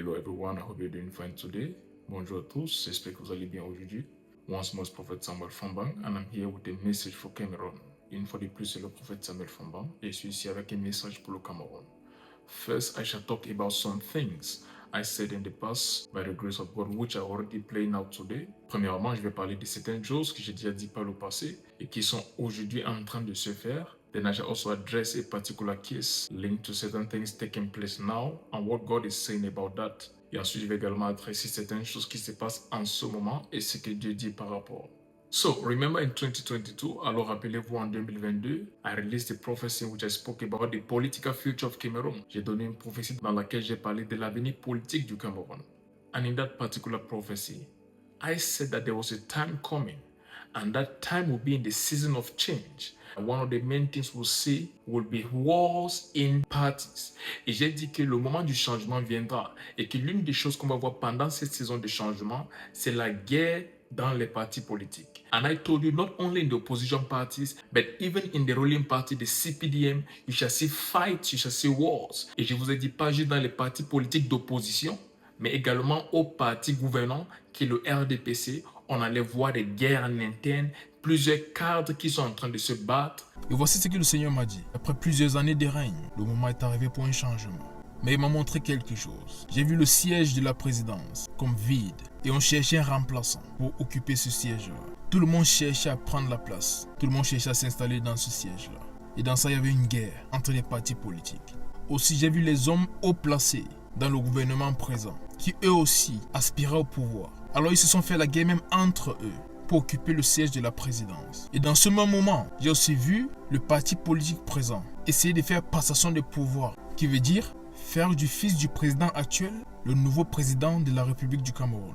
Hello everyone, I hope you're doing fine today. Bonjour à tous, j'espère que vous allez bien aujourd'hui. Once more, it's Prophet Samuel Fambang, and I'm here with a message for Cameroon. Une fois de plus, c'est le Prophète Samuel Fambang, et je suis ici avec un message pour le Cameroun. First, I shall talk about some things I said in the past, by the grace of God, which are already playing out today. Premièrement, je vais parler de certaines choses que j'ai déjà dit par le passé et qui sont aujourd'hui en train de se faire. Then I shall also address a particular case linked to certain things taking place now and what God is saying about that. Et ensuite, je vais également adresser certaines choses qui se passent en ce moment et ce que Dieu dit par rapport. So, remember in 2022, alors rappelez-vous en 2022, I released a prophecy in which I spoke about the political future of Cameroon. J'ai donné une prophétie dans laquelle j'ai parlé de l'avenir politique du Cameroun. And in that particular prophecy, I said that there was a time coming, and that time will be in the season of change. One of the main things we'll see will be wars in parties. Et j'ai dit que le moment du changement viendra et que l'une des choses qu'on va voir pendant cette saison de changement, c'est la guerre dans les partis politiques. And I told you, not only in the opposition parties, but even in the ruling party, the CPDM, you shall see fights, you shall see wars. Et je vous ai dit pas juste dans les partis politiques d'opposition, mais également aux partis gouvernants, qui est le RDPC, on allait voir des guerres en interne, plusieurs cadres qui sont en train de se battre. Et voici ce que le Seigneur m'a dit. Après plusieurs années de règne, le moment est arrivé pour un changement. Mais il m'a montré quelque chose. J'ai vu le siège de la présidence comme vide et on cherchait un remplaçant pour occuper ce siège-là. Tout le monde cherchait à prendre la place. Tout le monde cherchait à s'installer dans ce siège-là. Et dans ça, il y avait une guerre entre les partis politiques. Aussi, j'ai vu les hommes haut placés dans le gouvernement présent qui eux aussi aspiraient au pouvoir. Alors ils se sont fait la guerre même entre eux pour occuper le siège de la présidence. Et dans ce même moment, j'ai aussi vu le parti politique présent essayer de faire passation de pouvoir, qui veut dire faire du fils du président actuel le nouveau président de la République du Cameroun.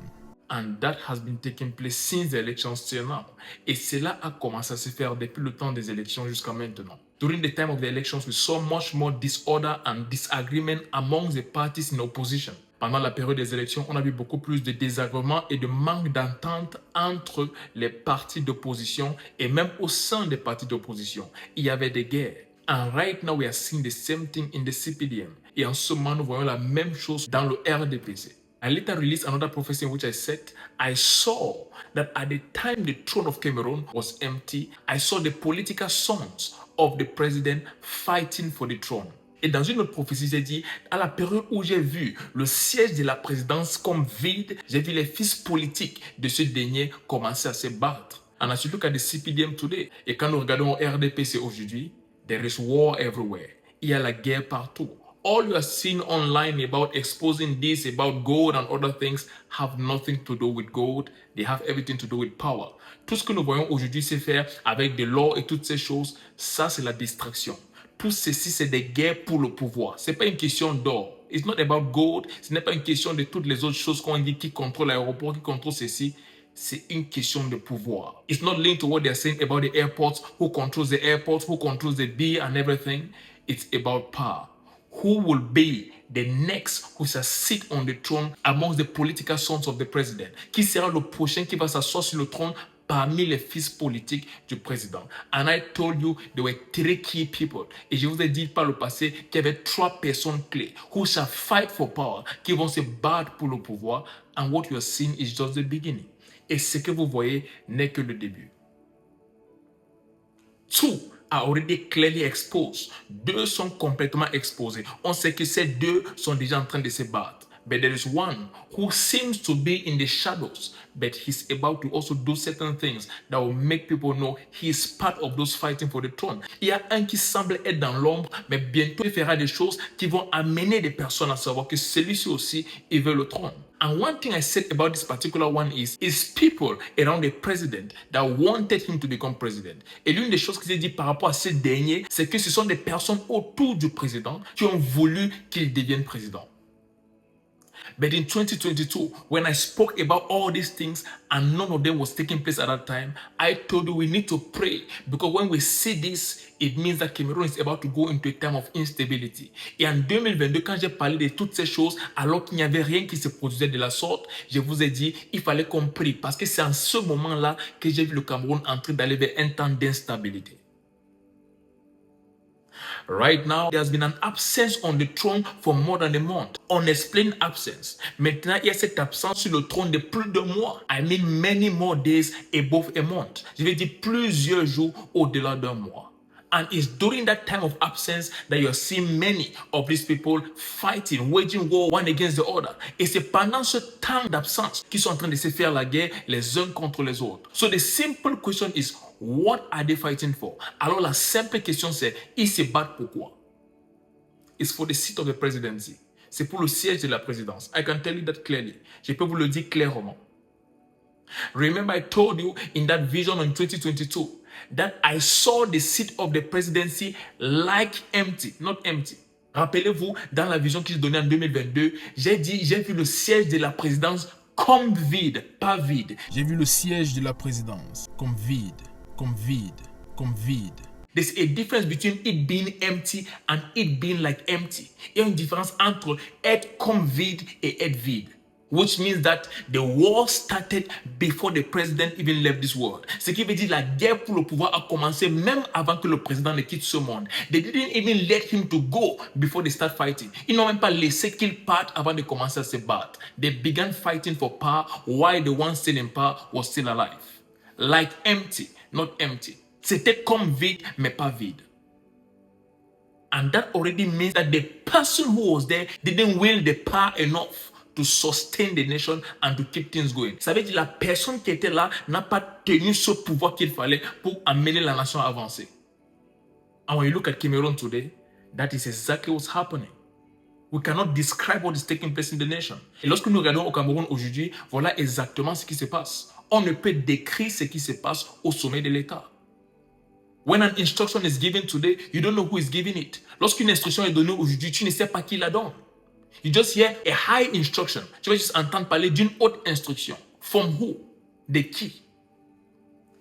And that has been taking place since the elections till now. Et cela a commencé à se faire depuis le temps des élections jusqu'à maintenant. During the time of the elections, we saw much more disorder and disagreement among the parties in opposition. Pendant la période des élections, on a vu beaucoup plus de désagréments et de manque d'entente entre les partis d'opposition et même au sein des partis d'opposition. Il y avait des guerres. And right now, we are seeing the same thing in the CPDM. Et en ce moment, nous voyons la même chose dans le RDPC. I later released another prophecy in which I said, I saw that at the time the throne of Cameroon was empty, I saw the political sons of the president fighting for the throne. Et dans une autre prophétie, j'ai dit, à la période où j'ai vu le siège de la présidence comme vide, j'ai vu les fils politiques de ce dernier commencer à se battre. And as you look at the CPDM today, et quand nous regardons RDPC aujourd'hui, there is war everywhere. Il y a la guerre partout. All you are seeing online about exposing this, about gold and other things, have nothing to do with gold. They have everything to do with power. Tout ce que nous voyons aujourd'hui se faire avec de l'or et toutes ces choses, ça c'est la distraction. Tout ceci, c'est des guerres pour le pouvoir. Ce n'est pas une question d'or. It's not about gold. Ce n'est pas une question de toutes les autres choses qu'on dit qui contrôlent l'aéroport, qui contrôlent ceci. C'est une question de pouvoir. It's not linked to what they're saying about the airports, who controls the airports, who controls the beer and everything. It's about power. Who will be the next who shall sit on the throne amongst the political sons of the president? Qui sera le prochain qui va s'asseoir sur le trône parmi les fils politiques du président? And I told you there were 3 key people. Et je vous ai dit par le passé qu'il y avait 3 personnes clés who shall fight for power, qui vont se battre pour le pouvoir. And what you are seeing is just the beginning. Et ce que vous voyez n'est que le début. 2 are already clearly exposed. 2 sont complètement exposés. On sait que ces 2 sont déjà en train de se battre. But there is one who seems to be in the shadows, but he's about to also do certain things that will make people know he is part of those fighting for the throne. Il y a un qui semble être dans l'ombre, mais bientôt il fera des choses qui vont amener des personnes à savoir que celui-ci aussi, il veut le trône. And one thing I said about this particular one is people around the president that wanted him to become president. Et l'une des choses que j'ai dit par rapport à ce dernier, c'est que ce sont des personnes autour du président qui ont voulu qu'il devienne président. But in 2022, when I spoke about all these things and none of them was taking place at that time, I told you we need to pray, because when we see this, it means that Cameroon is about to go into a time of instability. Et en 2022, quand j'ai parlé de toutes ces choses, alors qu'il n'y avait rien qui se produisait de la sorte, je vous ai dit, il fallait qu'on prie, parce que c'est en ce moment-là que j'ai vu le Cameroun en train d'aller vers un temps d'instabilité. Right now, there has been an absence on the throne for more than a month. Unexplained absence. Maintenant, il y a cette absence sur le trône de plus de mois. I mean many more days above a month. Je veux dire plusieurs jours au-delà d'un mois. And it's during that time of absence that you're seeing many of these people fighting, waging war one against the other. Et c'est pendant ce temps d'absence qu'ils sont en train de se faire la guerre les uns contre les autres. So the simple question is, what are they fighting for? Alors la simple question c'est, ils se battent pourquoi? It's for the seat of the presidency. C'est pour le siège de la présidence. I can tell you that clearly. Je peux vous le dire clairement. Remember I told you in that vision in 2022 that I saw the seat of the presidency like empty, not empty. Rappelez-vous, dans la vision que j'ai donnée en 2022, j'ai vu le siège de la présidence comme vide, pas vide. J'ai vu le siège de la présidence comme vide, comme vide, comme vide. There's a difference between it being empty and it being like empty. Il y a une différence entre être comme vide et être vide. Which means that the war started before the president even left this world. Ce qui veut dire la guerre pour le pouvoir a commencé même avant que le président ne quitte ce monde. They didn't even let him to go before they start fighting. Ils n'ont même pas laissé qu'il parte avant de commencer à se battre. They began fighting for power while the one still in power was still alive. Like empty, not empty. C'était comme vide, mais pas vide. And that already means that the person who was there didn't wield the power enough to sustain the nation and to keep things going. Ça veut dire la personne qui était là n'a pas tenu ce pouvoir qu'il fallait pour amener la nation à avancer. And when you look at Cameroon today, that is exactly what's happening. We cannot describe what is taking place in the nation. Et lorsque nous regardons au Cameroun aujourd'hui, voilà exactement ce qui se passe. On ne peut décrire ce qui se passe au sommet de l'État. When an instruction is given today, you don't know who is giving it. Lorsqu'une instruction est donnée aujourd'hui, tu ne sais pas qui la donne. You just hear a high instruction. Tu vas juste entendre parler d'une haute instruction. From who? De qui?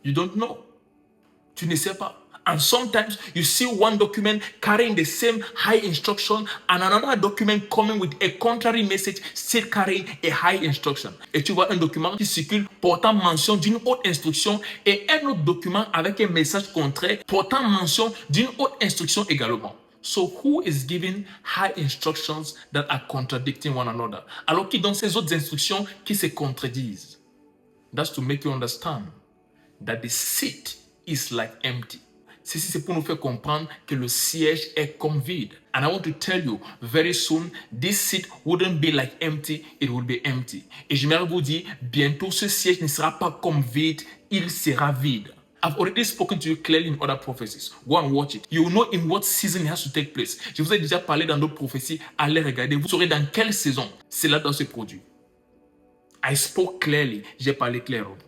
You don't know. Tu ne sais pas. And sometimes you see one document carrying the same high instruction and another document coming with a contrary message still carrying a high instruction. Et tu vois un document qui circule portant mention d'une haute instruction et un autre document avec un message contraire portant mention d'une haute instruction également. So who is giving high instructions that are contradicting one another? Alors qui donne ces autres instructions qui se contredisent? That's to make you understand that the seat is like empty. Ceci, c'est pour nous faire comprendre que le siège est comme vide. And I want to tell you, very soon, this seat wouldn't be like empty, it will be empty. Et j'aimerais vous dire, bientôt, ce siège ne sera pas comme vide, il sera vide. I've already spoken to you clearly in other prophecies. Go and watch it. You will know in what season it has to take place. Je vous ai déjà parlé dans d'autres prophéties. Allez regarder. Vous saurez dans quelle saison cela doit se produire. I spoke clearly. J'ai parlé clairement.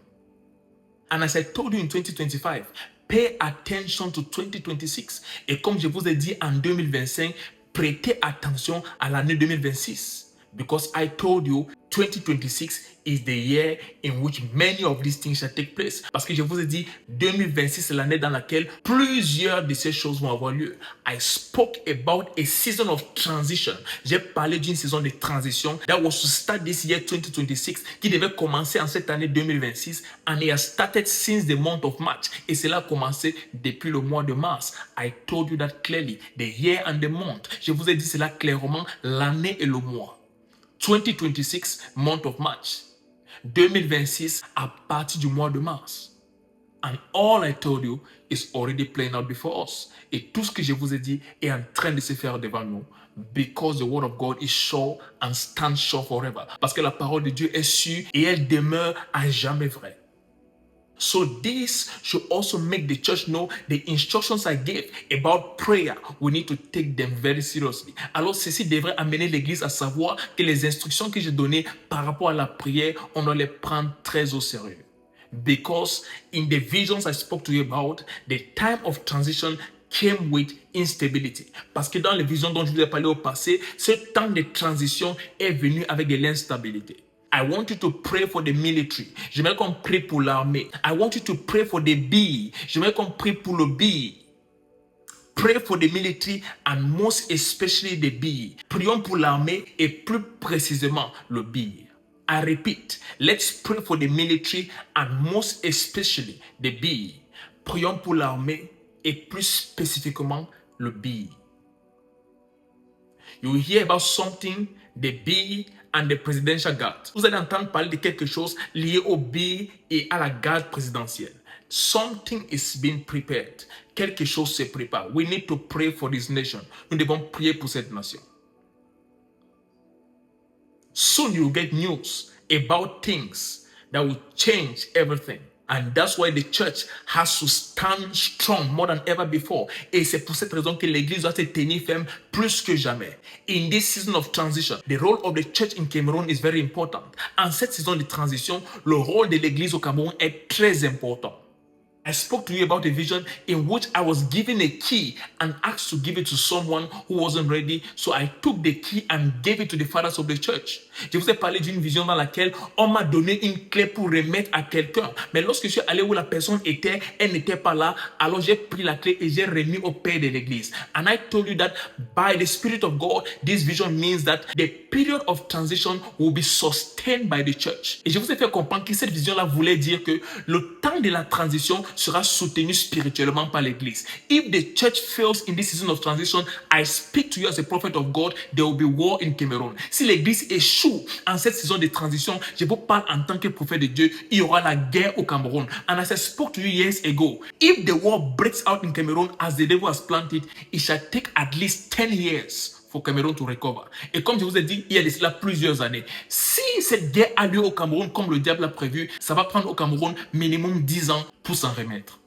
And as I told you in 2025, pay attention to 2026. Et comme je vous ai dit en 2025, prêtez attention à l'année 2026. Because I told you 2026 is the year in which many of these things shall take place. Parce que je vous ai dit 2026 c'est l'année dans laquelle plusieurs de ces choses vont avoir lieu. I spoke about a season of transition. J'ai parlé d'une saison de transition that was to start this year 2026 qui devait commencer en cette année 2026 and it has started since the month of March. Et cela a commencé depuis le mois de mars. I told you that clearly. The year and the month. Je vous ai dit cela clairement, l'année et le mois. 2026, month of March. 2026, à partir du mois de mars. And all I told you is already playing out before us. Et tout ce que je vous ai dit est en train de se faire devant nous. Because the word of God is sure and stands sure forever. Parce que la parole de Dieu est sûre et elle demeure à jamais vraie. So this should also make the church know the instructions I gave about prayer. We need to take them very seriously. Alors ceci devrait amener l'église à savoir que les instructions que j'ai données par rapport à la prière, on doit les prendre très au sérieux. Because in the visions I spoke to you about, the time of transition came with instability. Parce que dans les visions dont je vous ai parlé au passé, ce temps de transition est venu avec de l'instabilité. I want you to pray for the military. J'aimerais qu'on prie pour l'armée. I want you to pray for the bee. J'aimerais qu'on prie pour le bee. Pray for the military and most especially the bee. Prions pour l'armée et plus précisément le bee. I repeat, let's pray for the military and most especially the bee. Prions pour l'armée et plus spécifiquement le bee. You will hear about something, the bee and the presidential guard. Vous allez entendre parler de quelque chose lié au bee et à la garde présidentielle. Something is being prepared. Quelque chose se prépare. We need to pray for this nation. Nous devons prier pour cette nation. Soon you will get news about things that will change everything. And that's why the church has to stand strong more than ever before. Et c'est pour cette raison que l'église doit se tenir ferme plus que jamais. In this season of transition, the role of the church in Cameroon is very important. En cette saison de transition, le rôle de l'église au Cameroun est très important. I spoke to you about a vision in which I was given a key and asked to give it to someone who wasn't ready. So I took the key and gave it to the fathers of the church. Je vous ai parlé d'une vision dans laquelle on m'a donné une clé pour remettre à quelqu'un. Mais lorsque je suis allé où la personne était, elle n'était pas là. Alors j'ai pris la clé et j'ai remis au père de l'église. And I told you that by the Spirit of God, this vision means that the period of transition will be sustained by the church. Et je vous ai fait comprendre que cette vision-là voulait dire que le temps de la transition sera soutenu spirituellement par l'église. If the church fails in this season of transition, I speak to you as a prophet of God, there will be war in Cameroon. Si l'église échoue en cette saison de transition, je vous parle en tant que prophète de Dieu, il y aura la guerre au Cameroun. And as I spoke to you years ago, if the war breaks out in Cameroon as the devil has planned it, it shall take at least 10 years for Cameroon to recover. Et comme je vous ai dit, il y a de cela plusieurs années. Si cette guerre a lieu au Cameroun comme le diable l'a prévu, ça va prendre au Cameroun minimum 10 ans pour s'en remettre.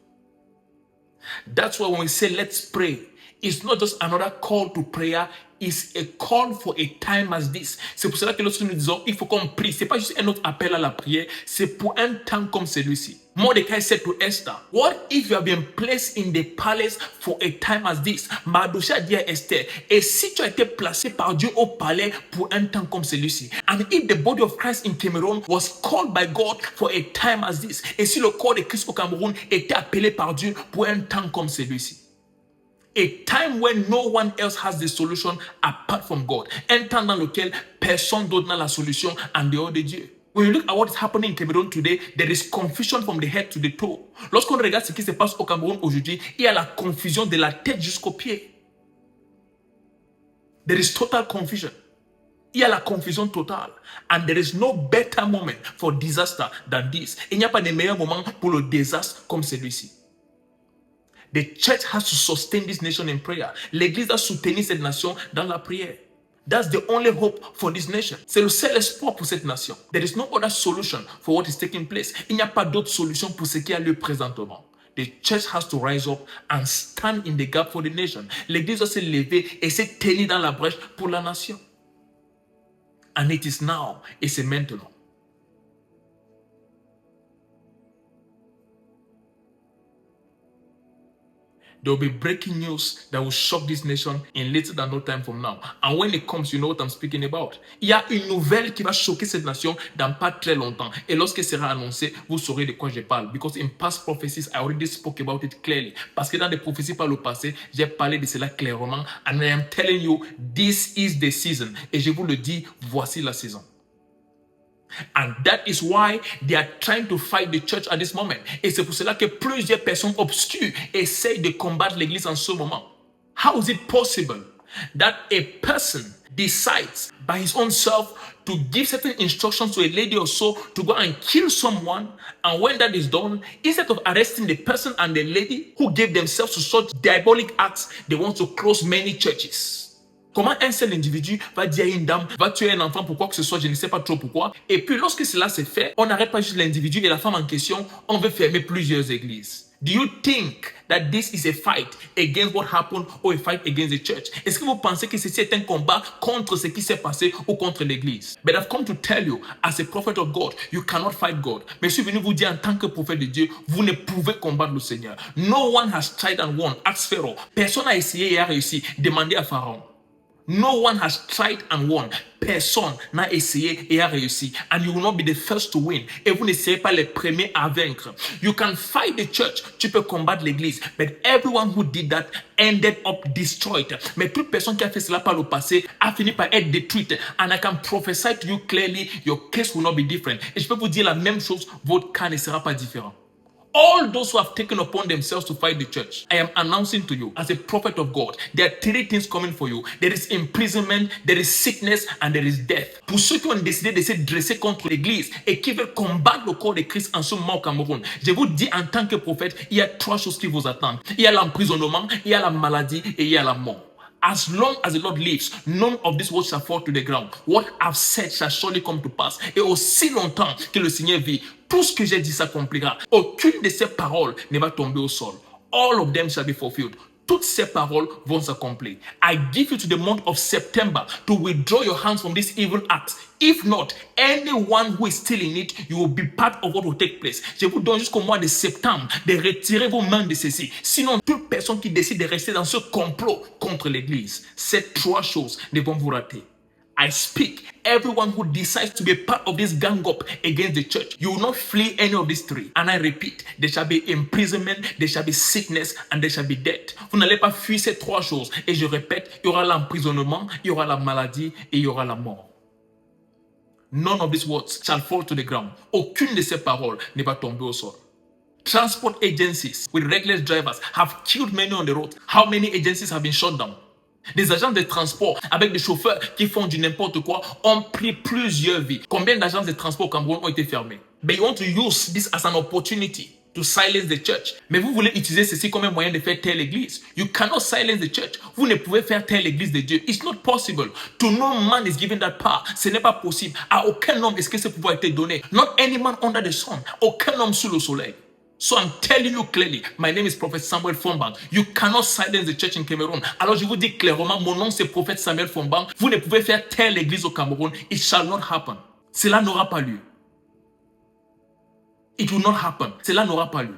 That's why when we say let's pray, it's not just another call to prayer, it's a call for a time as this. C'est pour cela que lorsque nous disons il faut qu'on prie, c'est pas juste un autre appel à la prière, c'est pour un temps comme celui-ci. Mordecai said to Esther, what if you have been placed in the palace for a time as this? Mardochée a dit à Esther, et si tu as été placé par Dieu au palais pour un temps comme celui-ci? And if the body of Christ in Cameroon was called by God for a time as this? Et si le corps de Christ au Cameroun était appelé par Dieu pour un temps comme celui-ci? A time when no one else has the solution apart from God. Un temps dans lequel personne d'autre n'a la solution en dehors de Dieu. When you look at what is happening in Cameroon today, there is confusion from the head to the toe. Lorsqu'on regarde ce qui se passe au Cameroun aujourd'hui, il y a la confusion de la tête jusqu'aux pieds. There is total confusion. Il y a la confusion totale. And there is no better moment for disaster than this. Il n'y a pas de meilleur moment pour le désastre comme celui-ci. The church has to sustain this nation in prayer. L'église a soutenu cette nation dans la prière. That's the only hope for this nation. C'est le seul espoir pour cette nation. There is no other solution for what is taking place. Il n'y a pas d'autre solution pour ce qui a lieu présentement. The church has to rise up and stand in the gap for the nation. L'église doit se lever et se tenir dans la brèche pour la nation. And it is now. Et c'est maintenant. There will be breaking news that will shock this nation in little than no time from now. And when it comes, you know what I'm speaking about. Il y a une nouvelle qui va choquer cette nation dans pas très longtemps. Et lorsque sera annoncé, vous saurez de quoi je parle. Because in past prophecies, I already spoke about it clearly. Parce que dans des prophéties par le passé, j'ai parlé de cela clairement. And I am telling you, this is the season. Et je vous le dis, voici la saison. And that is why they are trying to fight the church at this moment. Et c'est pour cela que plusieurs personnes obscures essayent de combattre l'église en ce moment. How is it possible that a person decides by his own self to give certain instructions to a lady or so to go and kill someone, and when that is done, instead of arresting the person and the lady who gave themselves to such diabolic acts, they want to close many churches? Comment un seul individu va dire à une dame, va tuer un enfant pour quoi que ce soit, je ne sais pas trop pourquoi. Et puis lorsque cela se fait, on n'arrête pas juste l'individu et la femme en question, on veut fermer plusieurs églises. Do you think that this is a fight against what happened or a fight against the church? Est-ce que vous pensez que ceci est un combat contre ce qui s'est passé ou contre l'église? But I've come to tell you, as a prophet of God, you cannot fight God. Mais je suis venu vous dire en tant que prophète de Dieu, vous ne pouvez combattre le Seigneur. No one has tried and won. Ask Pharaoh. Personne n'a essayé et a réussi. Demandez à Pharaon. No one has tried and won. Personne n'a essayé et a réussi. And you will not be the first to win. Et vous ne serez pas les premiers à vaincre. You can fight the church. Tu peux combattre l'église. But everyone who did that ended up destroyed. Mais toute personne qui a fait cela par le passé a fini par être détruite. And I can prophesy to you clearly, your case will not be different. Et je peux vous dire la même chose, votre cas ne sera pas différent. All those who have taken upon themselves to fight the church, I am announcing to you as a prophet of God, there are three things coming for you. There is imprisonment, there is sickness, and there is death. Pour ceux qui ont décidé de se dresser contre l'église et qui veulent combattre le corps de Christ en ce moment au Cameroun, je vous dis en tant que prophète, il y a trois choses qui vous attendent. Il y a l'emprisonnement, il y a la maladie et il y a la mort. As long as the Lord lives, none of these words shall fall to the ground. What I've said shall surely come to pass. Et aussi longtemps que le Seigneur vit, tout ce que j'ai dit s'accomplira. Aucune de ces paroles ne va tomber au sol. All of them shall be fulfilled. Toutes ces paroles vont s'accomplir. I give you to the month of September to withdraw your hands from these evil acts. If not, anyone who is still in it, you will be part of what will take place. Je vous donne jusqu'au mois de septembre de retirer vos mains de ceci. Sinon, toute personne qui décide de rester dans ce complot contre l'Église, ces trois choses ne vont vous rater. I speak, everyone who decides to be part of this gang up against the church, you will not flee any of these three. And I repeat, there shall be imprisonment, there shall be sickness, and there shall be death. Vous n'allez pas fuir ces trois choses. Et je répète, il y aura l'emprisonnement, il y aura la maladie et il y aura la mort. None of these words shall fall to the ground. Aucune de ces paroles ne va tomber au sol. Transport agencies with reckless drivers have killed many on the road. How many agencies have been shut down? Des agents de transport avec des chauffeurs qui font du n'importe quoi ont pris plusieurs vies. Combien d'agences de transport au Cameroun ont été fermées? But you want to use this as an opportunity to silence the church. Mais vous voulez utiliser ceci comme un moyen de faire taire l'église. You cannot silence the church. Vous ne pouvez faire taire l'église de Dieu. It's not possible. To no man is given that power. Ce n'est pas possible. À aucun homme est-ce que ce pouvoir a été donné. Not any man under the sun. Aucun homme sous le soleil. So I'm telling you clearly, my name is Prophet Samuel Fombang. You cannot silence the church in Cameroon. Alors je vous dis clairement, mon nom c'est Prophète Samuel Fombang. Vous ne pouvez faire taire l'église au Cameroun. It shall not happen. Cela n'aura pas lieu. It will not happen. Cela n'aura pas lieu.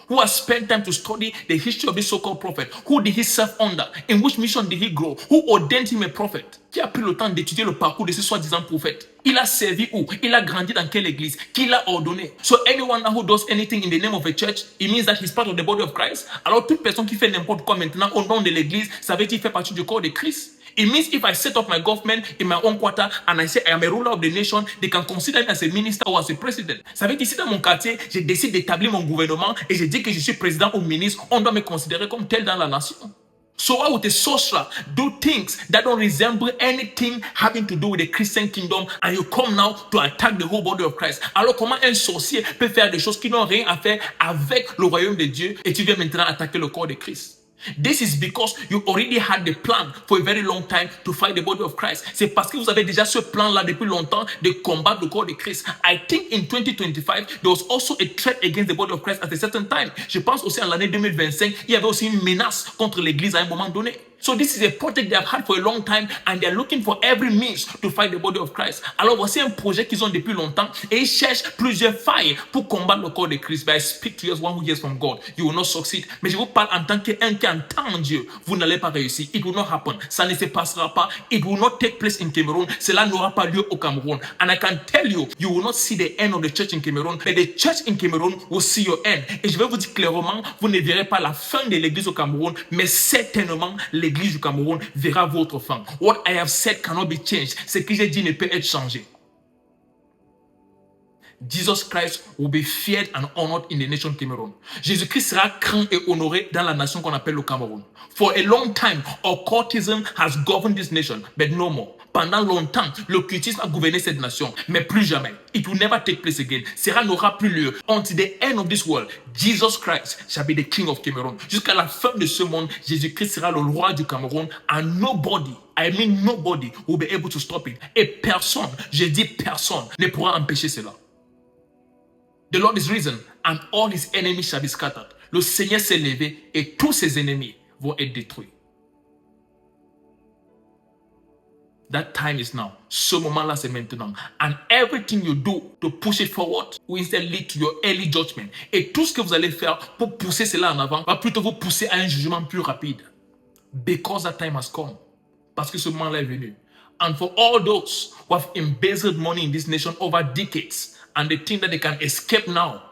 Who has spent time to study the history of this so-called prophet? Who did he serve under? In which mission did he grow? Who ordained him a prophet? Qui a pris le temps d'étudier le parcours de ce soi-disant prophète? Il a servi où? Il a grandi dans quelle église? Qui l'a ordonné? So anyone who does anything in the name of a church, it means that he's part of the body of Christ. Alors toute personne qui fait n'importe quoi maintenant au nom de l'église, ça veut dire qu'il fait partie du corps de Christ. It means if I set up my government in my own quarter and I say I am a ruler of the nation, they can consider me as a minister or as a president. Ça veut dire ici dans mon quartier, je décide d'établir mon gouvernement et je dis que je suis président ou ministre, on doit me considérer comme tel dans la nation. So why would a sorcerer do things that don't resemble anything having to do with the Christian kingdom and you come now to attack the whole body of Christ? Alors comment un sorcier peut faire des choses qui n'ont rien à faire avec le royaume de Dieu et tu viens maintenant attaquer le corps de Christ? This is because you already had the plan for a very long time to fight the body of Christ. C'est parce que vous avez déjà ce plan-là depuis longtemps de combattre le corps de Christ. I think in 2025, there was also a threat against the body of Christ at a certain time. Je pense aussi en l'année 2025, il y avait aussi une menace contre l'église à un moment donné. So this is a project they have had for a long time and they are looking for every means to fight the body of Christ. Alors voici un projet qu'ils ont depuis longtemps et ils cherchent plusieurs failles pour combattre le corps de Christ. But I speak to you as one who hears from God. You will not succeed. Mais je vous parle en tant qu'un qui entend Dieu. Vous n'allez pas réussir. It will not happen. Ça ne se passera pas. It will not take place in Cameroon. Cela n'aura pas lieu au Cameroun. And I can tell you, you will not see the end of the church in Cameroon. But the church in Cameroon will see your end. Et je vais vous dire clairement, vous ne verrez pas la fin de l'église au Cameroun, mais certainement l'église du Cameroun verra votre fin. What I have said cannot be changed. Ce que j'ai dit ne peut être changé. Jesus Christ will be feared and honored in the nation Cameroon. Jésus-Christ sera craint et honoré dans la nation qu'on appelle le Cameroun. For a long time, occultism has governed this nation, but no more. Pendant longtemps, l'occultisme a gouverné cette nation, mais plus jamais. It will never take place again. Cela n'aura plus lieu. Until the end of this world, Jesus Christ shall be the king of Cameroon. Jusqu'à la fin de ce monde, Jésus-Christ sera le roi du Cameroun, and nobody, I mean nobody, will be able to stop it. Et personne, je dis personne, ne pourra empêcher cela. The Lord is risen, and all his enemies shall be scattered. Le Seigneur s'est levé, et tous ses ennemis vont être détruits. That time is now. Ce moment-là, c'est maintenant. And everything you do to push it forward will instead lead to your early judgment. Et tout ce que vous allez faire pour pousser cela en avant va plutôt vous pousser à un jugement plus rapide. Because that time has come. Parce que ce moment-là est venu. And for all those who have embezzled money in this nation over decades and they think that they can escape now,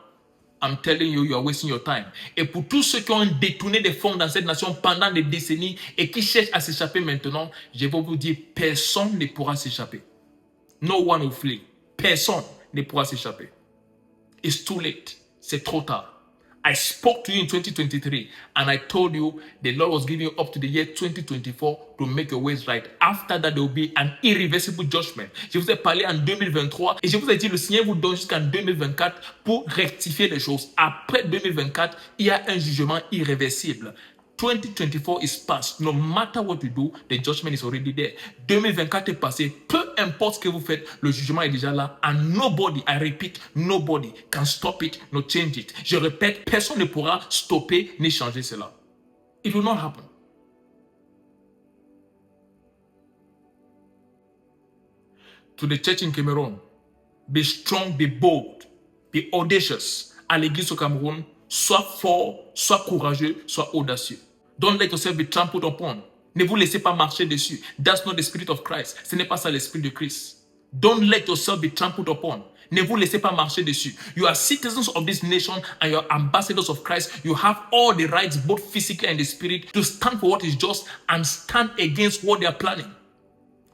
I'm telling you, you are wasting your time. Et pour tous ceux qui ont détourné des fonds dans cette nation pendant des décennies et qui cherchent à s'échapper maintenant, je vais vous dire, personne ne pourra s'échapper. No one will flee. Personne ne pourra s'échapper. It's too late. C'est trop tard. I spoke to you in 2023 and I told you the Lord was giving you up to the year 2024 to make your ways right. After that, there will be an irreversible judgment. Je vous ai parlé en 2023 et je vous ai dit le Seigneur vous donne jusqu'en 2024 pour rectifier les choses. Après 2024, il y a un jugement irréversible. 2024 is past. No matter what you do, the judgment is already there. 2024 est passé. Peu importe ce que vous faites, le jugement est déjà là. And nobody, I repeat, nobody can stop it, no change it. Je répète, personne ne pourra stopper ni changer cela. It will not happen. To the church in Cameroon, be strong, be bold, be audacious. À l'église au Cameroun, sois fort, sois courageux, sois audacieux. Don't let yourself be trampled upon. Ne vous laissez pas marcher dessus. That's not the spirit of Christ. Ce n'est pas ça l'esprit de Christ. Don't let yourself be trampled upon. Ne vous laissez pas marcher dessus. You are citizens of this nation and you are ambassadors of Christ. You have all the rights, both physically and the spirit, to stand for what is just and stand against what they are planning.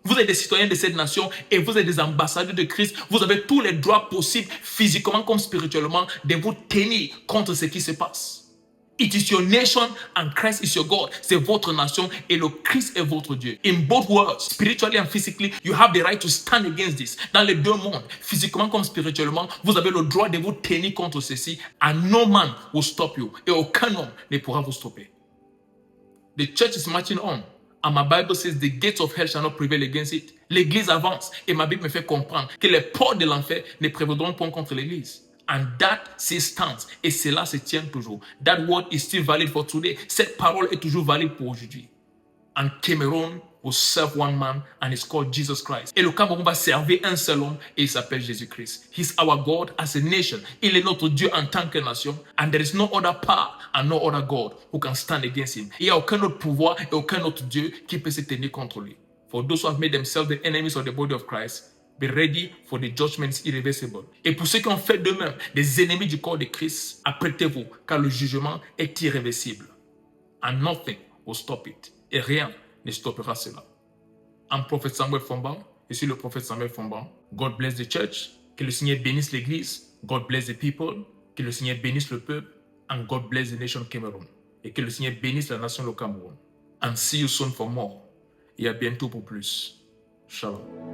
Vous êtes des citoyens de cette nation et vous êtes des ambassadeurs de Christ. Vous avez tous les droits possibles, physiquement comme spirituellement, de vous tenir contre ce qui se passe. It is your nation and Christ is your God. C'est votre nation et le Christ est votre Dieu. In both worlds, spiritually and physically, you have the right to stand against this. Dans les deux mondes, physiquement comme spirituellement, vous avez le droit de vous tenir contre ceci. And no man will stop you. Et aucun homme ne pourra vous stopper. The church is marching on. And my Bible says the gates of hell shall not prevail against it. L'église avance. Et ma Bible me fait comprendre que les portes de l'enfer ne prévaudront pas contre l'église. And that still stands. Et cela se tient toujours. That word is still valid for today. Cette parole est toujours valide pour aujourd'hui. And Cameroon will serve one man and it's called Jesus Christ. Et le Cameroun va servir un seul homme et il s'appelle Jésus-Christ. He's our God as a nation. Il est notre Dieu en tant que nation. And there is no other power and no other God who can stand against him. Il n'y a aucun autre pouvoir et aucun autre Dieu qui peut se tenir contre lui. For those who have made themselves the enemies of the body of Christ, be ready for the judgment irreversible. Et pour ceux qui ont fait d'eux-mêmes des ennemis du corps de Christ, apprêtez-vous car le jugement est irréversible. And nothing will stop it. Et rien ne stoppera cela. I'm Prophet Samuel Fomba. Je suis le prophète Samuel Fomba. God bless the church. Que le Seigneur bénisse l'église. God bless the people. Que le Seigneur bénisse le peuple. And God bless the nation Cameroon. Et que le Seigneur bénisse la nation le Cameroun. And see you soon for more. Et à bientôt pour plus. Shalom.